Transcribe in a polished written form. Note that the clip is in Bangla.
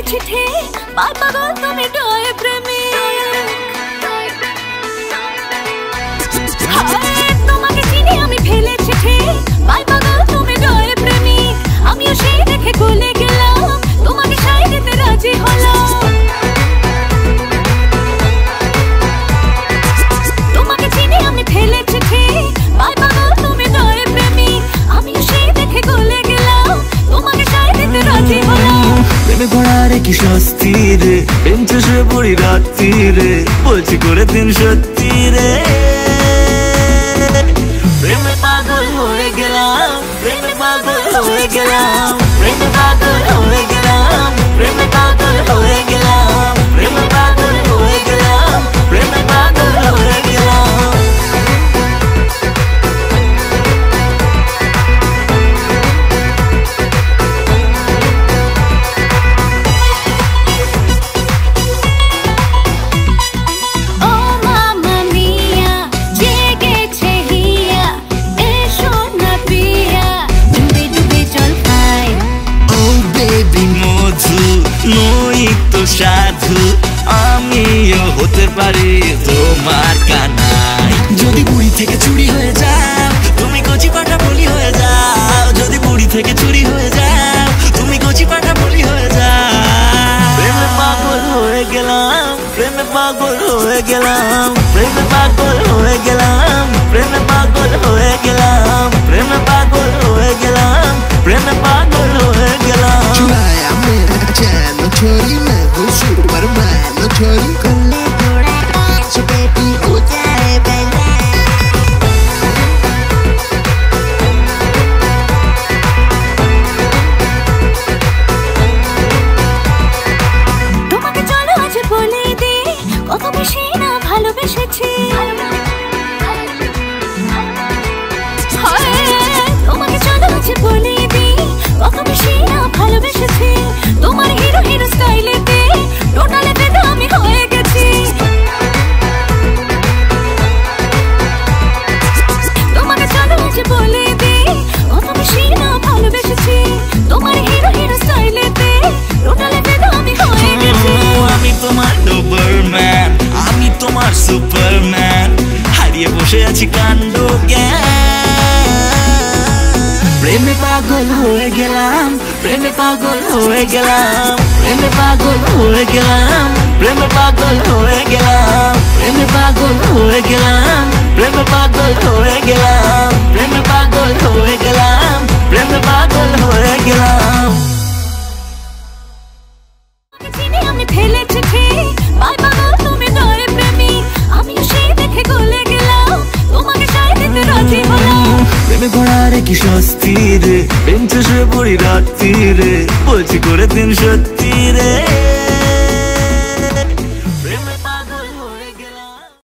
চিঠি বাই পাগল তুমি ডয়ে প্রেমী তোমাকে চিনি আমি ফেলে চিঠি বাই পাগল তুমি ডয়ে প্রেমী আমিও সেই দেখে গলে গেলাম তোমাকে সাই দিতে রাজি হলাম তোমাকে চিনি আমি ফেলে চিঠি বাই পাগল তুমি ডয়ে প্রেমী আমিও সেই দেখে গলে গেলাম তোমাকে সাই দিতে রাজি হলাম প্রেমে পড়ারে কি স্বস্তি রে প্রেম চষে পড়ি রাত্রি রে বলছি করে দিন সত্যি রে প্রেমে পাগল হয়ে গেলাম প্রেমে পাগল হয়ে গেলাম প্রেমে পাগল হয়ে গেলাম প্রেমে পাগল হয়ে গেলাম প্রেমে পাগল হয়ে গেলাম প্রেমে পাগল হয়ে গেলাম সাধু আমিও হতে পারি তোমার কানাই যদি বুড়ি থেকে চুরি হয়ে যাও তুমি কচি পাটা বলি হয়ে যাও যদি বুড়ি থেকে চুরি হয়ে যাও তুমি কচি পাটা বলি হয়ে যাও প্রেমে পাগল হয়ে গেলাম প্রেমে পাগল হয়ে গেলাম প্রেমে পাগল হয়ে গেলাম প্রেমে পাগল হয়ে গেলাম প্রেমে পাগল হয়ে গেলাম প্রেমে পাগল হয়ে গেলাম चुराया मेरा चैन छोरी मैं हूँ सुपरमैन छोरी गला थोड़ा डांस बेबी हो जाए बेला তোমাকে চলো আজ বলে দে কত বেশি না ভালোবেসেছি তোমাকে চলো আজ বলে দে কত বেশি না ভালোবেসেছি তোমার হিরো হিরো স্টাইলেতে টোটালে বেদা আমি হয়ে গেছি তোমাকে চলো আজ বলে দে কত বেশি না ভালোবেসেছি তোমার হিরো হিরো স্টাইলেতে টোটালে বেদা আমি হয়ে গেছি আমি তোমার ডোবারম্যান আমি তোমার সুপারম্যান হারিয়ে বসে আছি কাণ্ড প্রেমে পাগল হয়ে গেলাম প্রেমে পাগল হয়ে গেলাম প্রেমে পাগল হয়ে গেলাম প্রেমে পাগল হয়ে গেলাম প্রেমে পাগল হয়ে গেলাম প্রেমে পাগল হয়ে গেলাম প্রেমে পাগল হয়ে গেলাম প্রেমে পাগল হয়ে গেলাম আমি ফেলে চিঠি বাই পাগল তুমি ডয়ে প্রেমী আমিও সেই দেখে গলে গেলাম তোমাকে সাই দিতে রাজি হলাম প্রেমে পড়ারে কি স্বস্তি রে প্রেম চষে পড়ি রাত্রি রে বলছি করে দিন সত্যি রে